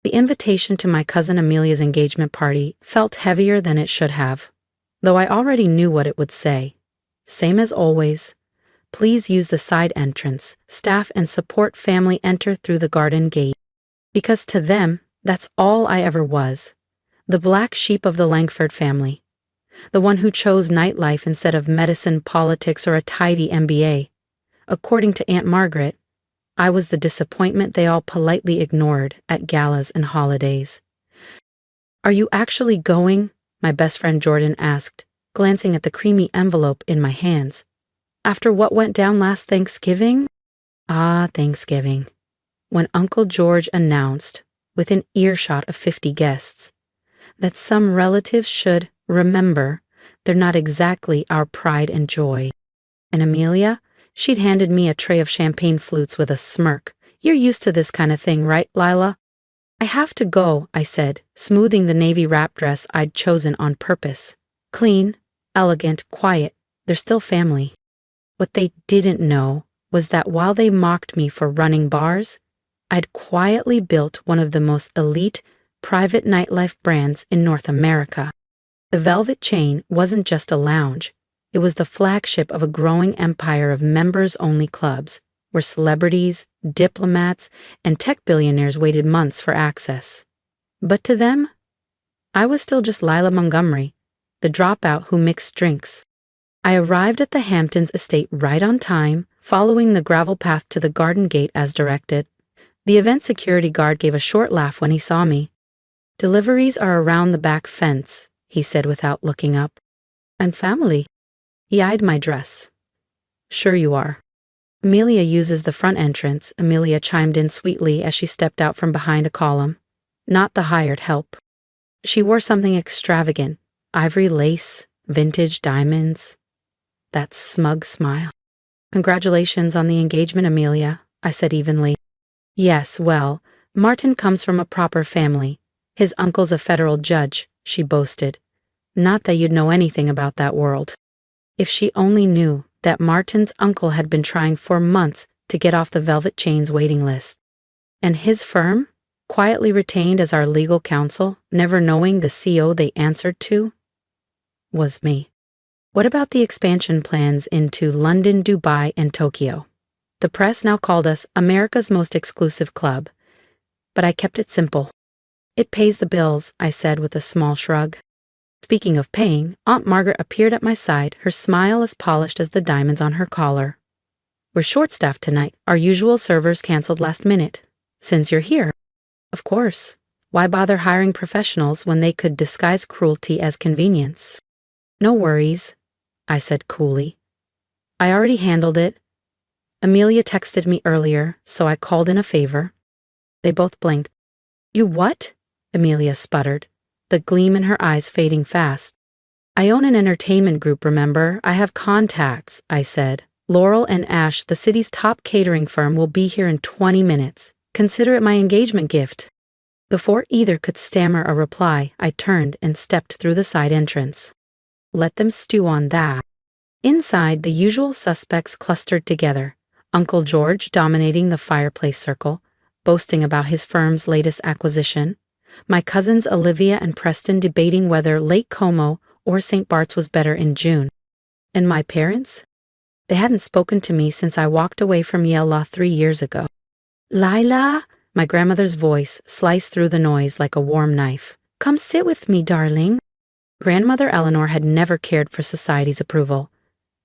The invitation to my cousin Amelia's engagement party felt heavier than it should have, though I already knew what it would say. Same as always. Please use the side entrance. Staff and support family enter through the garden gate. Because to them, that's all I ever was. The black sheep of the Langford family. The one who chose nightlife instead of medicine, politics, or a tidy MBA. According to Aunt Margaret, I was the disappointment they all politely ignored at galas and holidays. "Are you actually going?" my best friend Jordan asked, glancing at the creamy envelope in my hands. "After what went down last Thanksgiving?" Ah, Thanksgiving. When Uncle George announced, within earshot of 50 guests, that some relatives should remember they're not exactly our pride and joy. And Amelia, she'd handed me a tray of champagne flutes with a smirk. "You're used to this kind of thing, right, Lila?" "I have to go," I said, smoothing the navy wrap dress I'd chosen on purpose. Clean, elegant, quiet, they're still family. What they didn't know was that while they mocked me for running bars, I'd quietly built one of the most elite, private nightlife brands in North America. The Velvet Chain wasn't just a lounge. It was the flagship of a growing empire of members-only clubs, where celebrities, diplomats, and tech billionaires waited months for access. But to them, I was still just Lila Montgomery, the dropout who mixed drinks. I arrived at the Hamptons estate right on time, following the gravel path to the garden gate as directed. The event security guard gave a short laugh when he saw me. "Deliveries are around the back fence," he said without looking up. "And family." He eyed my dress. "Sure you are." "Amelia uses the front entrance," Amelia chimed in sweetly as she stepped out from behind a column. "Not the hired help." She wore something extravagant, ivory lace, vintage diamonds. That smug smile. "Congratulations on the engagement, Amelia," I said evenly. "Yes, well, Martin comes from a proper family. His uncle's a federal judge," she boasted. "Not that you'd know anything about that world." If she only knew that Martin's uncle had been trying for months to get off the Velvet Chain's waiting list. And his firm, quietly retained as our legal counsel, never knowing the CO they answered to, was me. What about the expansion plans into London, Dubai, and Tokyo? The press now called us America's most exclusive club, but I kept it simple. "It pays the bills," I said with a small shrug. Speaking of paying, Aunt Margaret appeared at my side, her smile as polished as the diamonds on her collar. "We're short-staffed tonight. Our usual servers canceled last minute. Since you're here." "Of course. Why bother hiring professionals when they could disguise cruelty as convenience?" "No worries," I said coolly. "I already handled it. Amelia texted me earlier, so I called in a favor." They both blinked. "You what?" Amelia sputtered, the gleam in her eyes fading fast. "I own an entertainment group, remember? I have contacts," I said. "Laurel and Ash, the city's top catering firm, will be here in 20 minutes. Consider it my engagement gift." Before either could stammer a reply, I turned and stepped through the side entrance. Let them stew on that. Inside, the usual suspects clustered together. Uncle George dominating the fireplace circle, boasting about his firm's latest acquisition. My cousins Olivia and Preston debating whether Lake Como or St. Bart's was better in June. And my parents? They hadn't spoken to me since I walked away from Yale Law 3 years ago. "Lila," my grandmother's voice sliced through the noise like a warm knife. "Come sit with me, darling." Grandmother Eleanor had never cared for society's approval.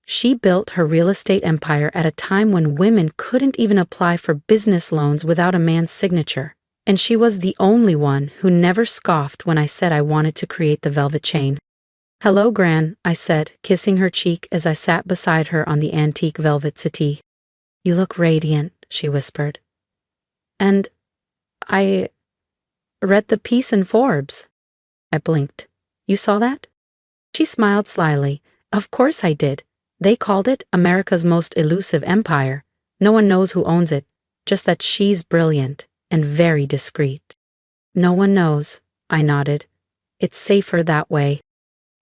She built her real estate empire at a time when women couldn't even apply for business loans without a man's signature. And she was the only one who never scoffed when I said I wanted to create the Velvet Chain. "Hello, Gran," I said, kissing her cheek as I sat beside her on the antique velvet settee. "You look radiant," she whispered. "And I read the piece in Forbes." I blinked. "You saw that?" She smiled slyly. "Of course I did. They called it America's most elusive empire. No one knows who owns it, just that she's brilliant and very discreet." "No one knows," I nodded. "It's safer that way."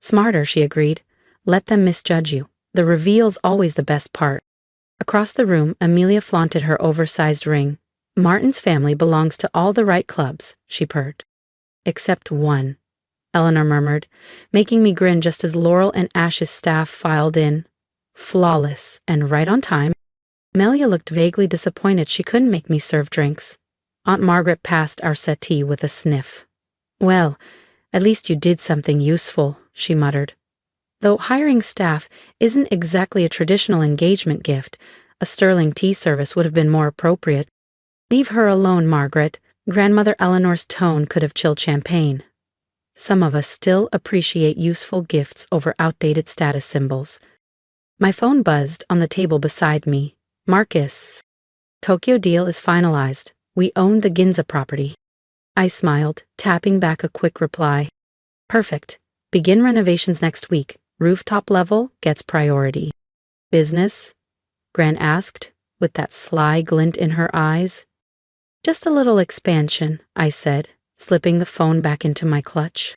"Smarter," she agreed. "Let them misjudge you. The reveal's always the best part." Across the room, Amelia flaunted her oversized ring. Martin's family belongs to all the right clubs, she purred. Except one, Eleanor murmured, making me grin just as Laurel and Ash's staff filed in. Flawless and right on time. Amelia looked vaguely disappointed she couldn't make me serve drinks. Aunt Margaret passed our settee with a sniff. Well, at least you did something useful, she muttered. Though hiring staff isn't exactly a traditional engagement gift, a sterling tea service would have been more appropriate. Leave her alone, Margaret. Grandmother Eleanor's tone could have chilled champagne. Some of us still appreciate useful gifts over outdated status symbols. My phone buzzed on the table beside me. Marcus. Tokyo deal is finalized. We own the Ginza property. I smiled, tapping back a quick reply. Perfect. Begin renovations next week. Rooftop level gets priority. Business? Gran asked, with that sly glint in her eyes. Just a little expansion, I said, slipping the phone back into my clutch.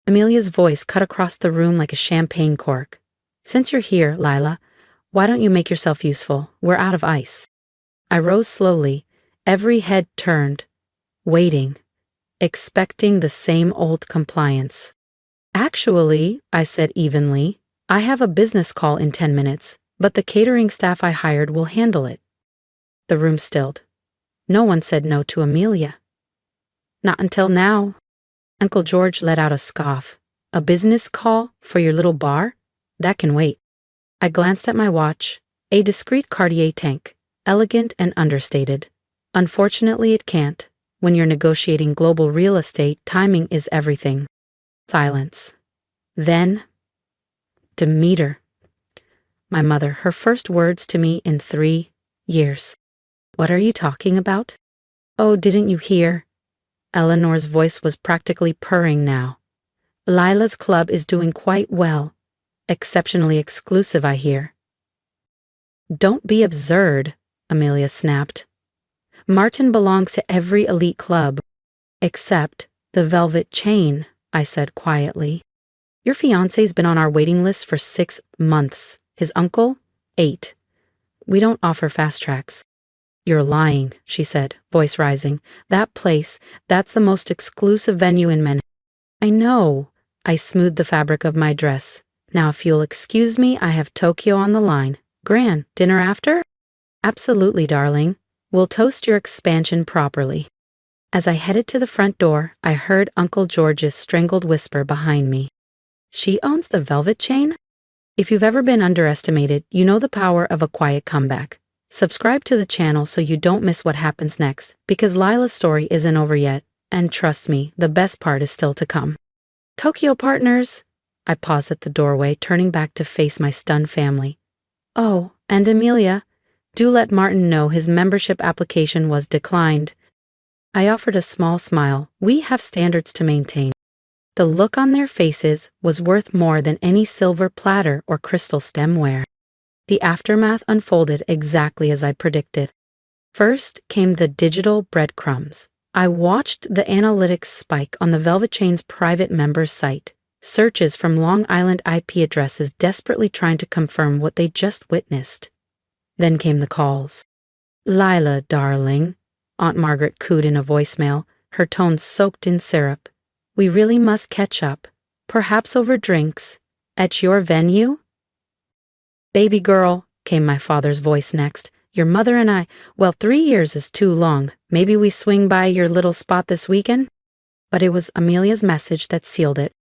Amelia's voice cut across the room like a champagne cork. Since you're here, Lila, why don't you make yourself useful? We're out of ice. I rose slowly, every head turned, waiting, expecting the same old compliance. Actually, I said evenly, I have a business call in 10 minutes, but the catering staff I hired will handle it. The room stilled. No one said no to Amelia. Not until now. Uncle George let out a scoff. A business call for your little bar? That can wait. I glanced at my watch. A discreet Cartier tank, elegant and understated. Unfortunately, it can't. When you're negotiating global real estate, timing is everything. Silence. Then, Demeter. My mother, her first words to me in 3 years. What are you talking about? Oh, didn't you hear? Eleanor's voice was practically purring now. Lila's club is doing quite well. Exceptionally exclusive, I hear. Don't be absurd, Amelia snapped. Martin belongs to every elite club. Except the Velvet Chain, I said quietly. Your fiancé's been on our waiting list for 6 months. His uncle? 8. We don't offer fast tracks. You're lying, she said, voice rising. That place, that's the most exclusive venue in Manhattan. I know. I smoothed the fabric of my dress. Now if you'll excuse me, I have Tokyo on the line. Gran, dinner after? Absolutely, darling. We'll toast your expansion properly. As I headed to the front door, I heard Uncle George's strangled whisper behind me. She owns the Velvet Chain? If you've ever been underestimated, you know the power of a quiet comeback. Subscribe to the channel so you don't miss what happens next, because Lila's story isn't over yet, and trust me, the best part is still to come. Tokyo partners! I paused at the doorway, turning back to face my stunned family. Oh, and Amelia, do let Martin know his membership application was declined. I offered a small smile. We have standards to maintain. The look on their faces was worth more than any silver platter or crystal stemware. The aftermath unfolded exactly as I predicted. First came the digital breadcrumbs. I watched the analytics spike on the Velvet Chain's private members site. Searches from Long Island IP addresses desperately trying to confirm what they just witnessed. Then came the calls. Lila, darling, Aunt Margaret cooed in a voicemail, her tone soaked in syrup. We really must catch up, perhaps over drinks, at your venue? Baby girl, came my father's voice next. Your mother and I, well, 3 years is too long. Maybe we swing by your little spot this weekend? But it was Amelia's message that sealed it.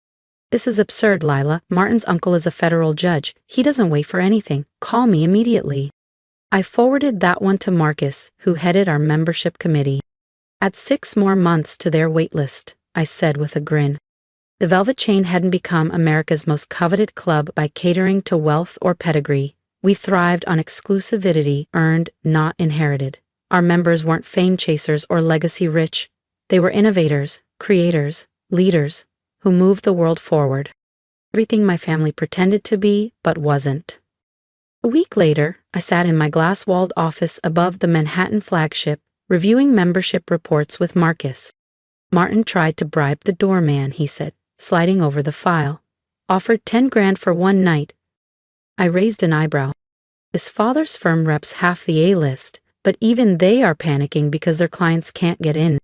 This is absurd, Lila. Martin's uncle is a federal judge. He doesn't wait for anything. Call me immediately. I forwarded that one to Marcus, who headed our membership committee. Add 6 more months to their wait list, I said with a grin. The Velvet Chain hadn't become America's most coveted club by catering to wealth or pedigree. We thrived on exclusivity earned, not inherited. Our members weren't fame chasers or legacy rich. They were innovators, creators, leaders, who moved the world forward. Everything my family pretended to be, but wasn't. A week later, I sat in my glass-walled office above the Manhattan flagship, reviewing membership reports with Marcus. Martin tried to bribe the doorman, he said, sliding over the file. Offered 10 grand for one night. I raised an eyebrow. His father's firm reps half the A-list, but even they are panicking because their clients can't get in.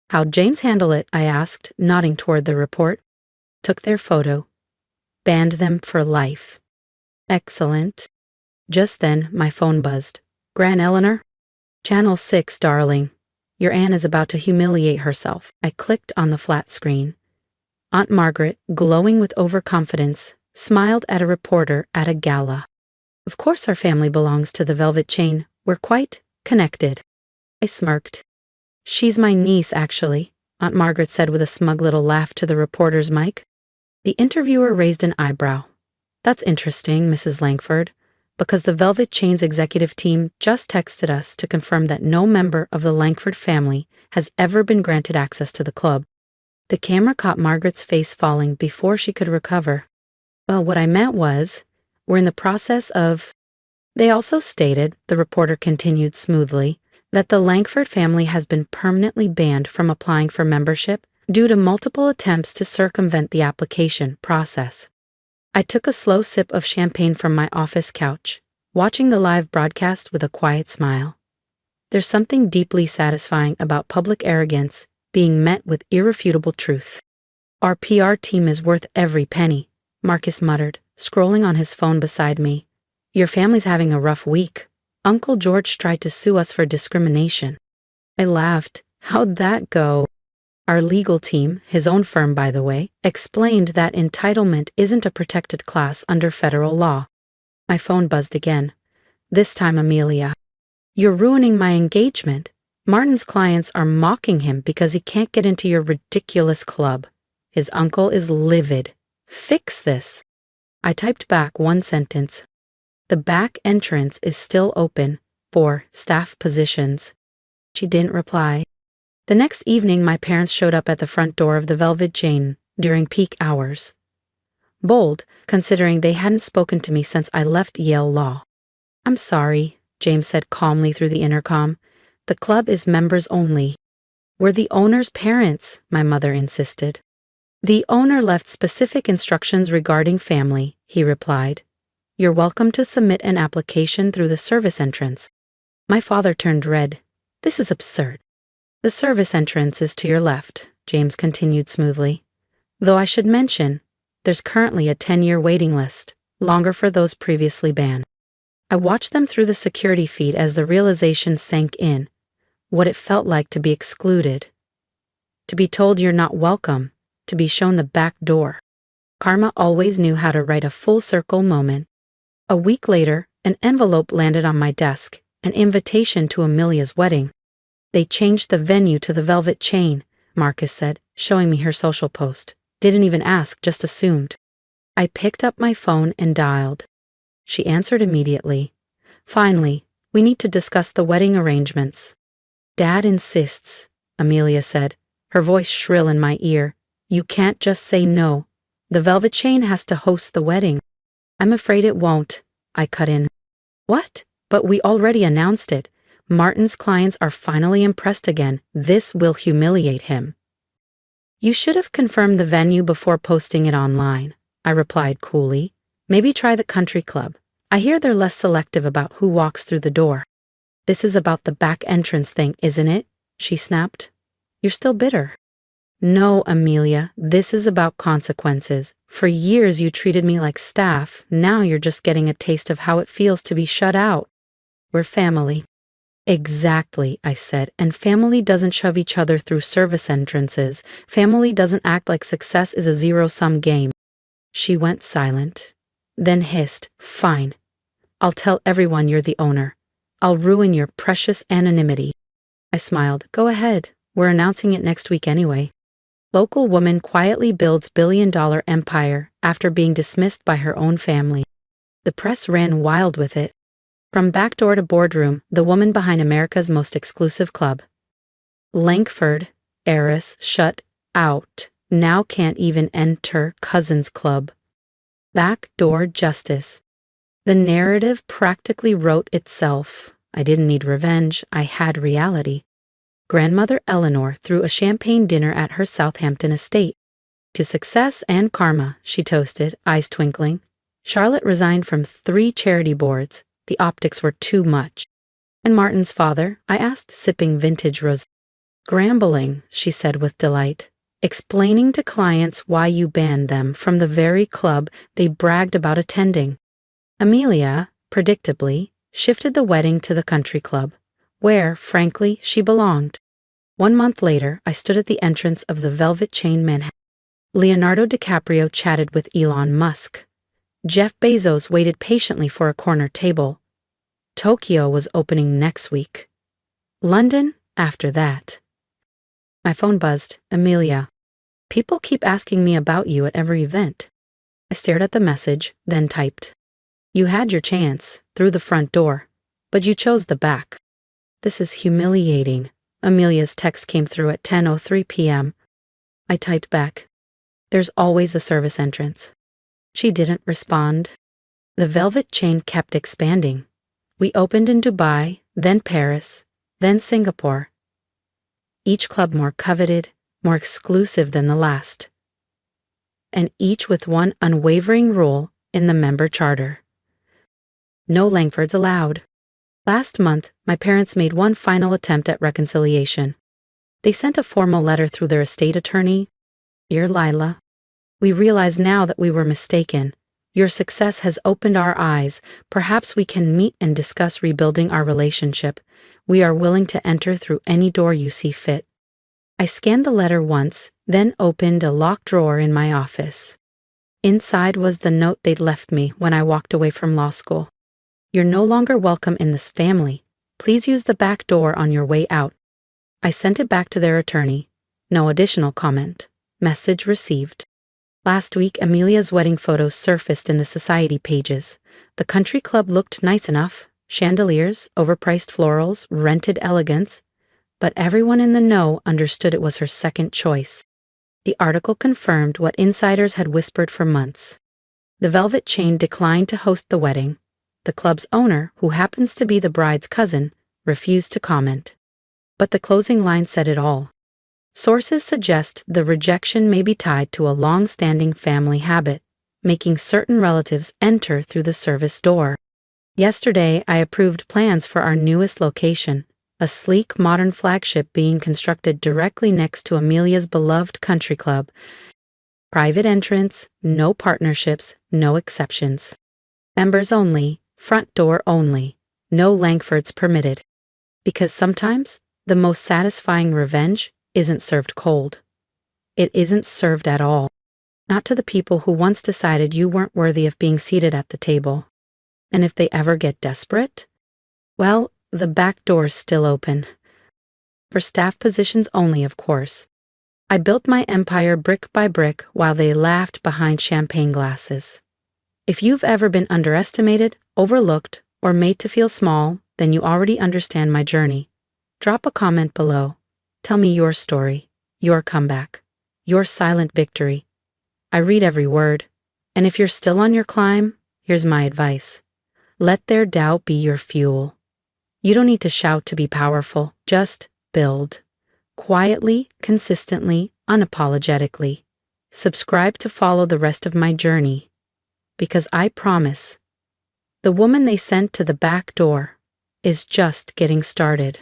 How'd James handle it? I asked, nodding toward the report. Took their photo. Banned them for life. Excellent. Just then, my phone buzzed. Gran Eleanor? Channel 6, darling. Your Anne is about to humiliate herself. I clicked on the flat screen. Aunt Margaret, glowing with overconfidence, smiled at a reporter at a gala. Of course our family belongs to the Velvet Chain. We're quite connected. I smirked. She's my niece, actually, Aunt Margaret said with a smug little laugh to the reporter's mic. The interviewer raised an eyebrow. That's interesting, Mrs. Langford, because the Velvet Chain's executive team just texted us to confirm that no member of the Langford family has ever been granted access to the club. The camera caught Margaret's face falling before she could recover. Well, what I meant was, we're in the process of... They also stated, the reporter continued smoothly, that the Langford family has been permanently banned from applying for membership due to multiple attempts to circumvent the application process. I took a slow sip of champagne from my office couch, watching the live broadcast with a quiet smile. There's something deeply satisfying about public arrogance being met with irrefutable truth. Our PR team is worth every penny, Marcus muttered, scrolling on his phone beside me. Your family's having a rough week. Uncle George tried to sue us for discrimination. I laughed. How'd that go? Our legal team, his own firm by the way, explained that entitlement isn't a protected class under federal law. My phone buzzed again. This time Amelia. You're ruining my engagement. Martin's clients are mocking him because he can't get into your ridiculous club. His uncle is livid. Fix this. I typed back one sentence. The back entrance is still open for staff positions. She didn't reply. The next evening, my parents showed up at the front door of the Velvet Chain during peak hours. Bold, considering they hadn't spoken to me since I left Yale Law. I'm sorry, James said calmly through the intercom. The club is members only. We're the owner's parents, my mother insisted. The owner left specific instructions regarding family, he replied. You're welcome to submit an application through the service entrance. My father turned red. This is absurd. The service entrance is to your left, James continued smoothly. Though I should mention, there's currently a 10-year waiting list, longer for those previously banned. I watched them through the security feed as the realization sank in, what it felt like to be excluded. To be told you're not welcome, to be shown the back door. Karma always knew how to write a full circle moment. A week later, an envelope landed on my desk, an invitation to Amelia's wedding. They changed the venue to the Velvet Chain, Marcus said, showing me her social post. Didn't even ask, just assumed. I picked up my phone and dialed. She answered immediately. Finally, we need to discuss the wedding arrangements. Dad insists, Amelia said, her voice shrill in my ear. You can't just say no. The Velvet Chain has to host the wedding. I'm afraid it won't, I cut in. What? But we already announced it. Martin's clients are finally impressed again. This will humiliate him. You should have confirmed the venue before posting it online, I replied coolly. Maybe try the country club. I hear they're less selective about who walks through the door. This is about the back entrance thing, isn't it? She snapped. You're still bitter. No, Amelia, this is about consequences. For years you treated me like staff. Now you're just getting a taste of how it feels to be shut out. We're family. Exactly, I said, and family doesn't shove each other through service entrances. Family doesn't act like success is a zero-sum game. She went silent, then hissed, Fine. I'll tell everyone you're the owner. I'll ruin your precious anonymity. I smiled. Go ahead. We're announcing it next week anyway. Local woman quietly builds billion-dollar empire after being dismissed by her own family. The press ran wild with it. From backdoor to boardroom, the woman behind America's most exclusive club. Langford, heiress, shut out, now can't even enter cousin's club. Backdoor justice. The narrative practically wrote itself. I didn't need revenge, I had reality. Grandmother Eleanor threw a champagne dinner at her Southampton estate. To success and karma, she toasted, eyes twinkling. Charlotte resigned from 3 charity boards. The optics were too much. And Martin's father? I asked, sipping vintage rosé. Grambling, she said with delight, explaining to clients why you banned them from the very club they bragged about attending. Amelia, predictably, shifted the wedding to the country club, where, frankly, she belonged. 1 month later, I stood at the entrance of the Velvet Chain Manhattan. Leonardo DiCaprio chatted with Elon Musk. Jeff Bezos waited patiently for a corner table. Tokyo was opening next week. London, after that. My phone buzzed. Amelia. People keep asking me about you at every event. I stared at the message, then typed. You had your chance, through the front door, but you chose the back. This is humiliating. Amelia's text came through at 10:03 p.m. I typed back. There's always a service entrance. She didn't respond. The Velvet Chain kept expanding. We opened in Dubai, then Paris, then Singapore. Each club more coveted, more exclusive than the last. And each with one unwavering rule in the member charter. No Langfords allowed. Last month, my parents made one final attempt at reconciliation. They sent a formal letter through their estate attorney. Dear Lila, we realize now that we were mistaken. Your success has opened our eyes. Perhaps we can meet and discuss rebuilding our relationship. We are willing to enter through any door you see fit. I scanned the letter once, then opened a locked drawer in my office. Inside was the note they'd left me when I walked away from law school. You're no longer welcome in this family. Please use the back door on your way out. I sent it back to their attorney. No additional comment. Message received. Last week, Amelia's wedding photos surfaced in the society pages. The country club looked nice enough. Chandeliers, overpriced florals, rented elegance. But everyone in the know understood it was her second choice. The article confirmed what insiders had whispered for months. The Velvet Chain declined to host the wedding. The club's owner, who happens to be the bride's cousin, refused to comment. But the closing line said it all. Sources suggest the rejection may be tied to a long-standing family habit, making certain relatives enter through the service door. Yesterday, I approved plans for our newest location, a sleek modern flagship being constructed directly next to Amelia's beloved country club. Private entrance, no partnerships, no exceptions. Members only, front door only, no Langfords permitted. Because sometimes, the most satisfying revenge isn't served cold. It isn't served at all. Not to the people who once decided you weren't worthy of being seated at the table. And if they ever get desperate, well, the back door's still open. For staff positions only, of course. I built my empire brick by brick while they laughed behind champagne glasses. If you've ever been underestimated, overlooked, or made to feel small, then you already understand my journey. Drop a comment below. Tell me your story, your comeback, your silent victory. I read every word. And if you're still on your climb, here's my advice. Let their doubt be your fuel. You don't need to shout to be powerful. Just build. Quietly, consistently, unapologetically. Subscribe to follow the rest of my journey. Because I promise, the woman they sent to the back door is just getting started.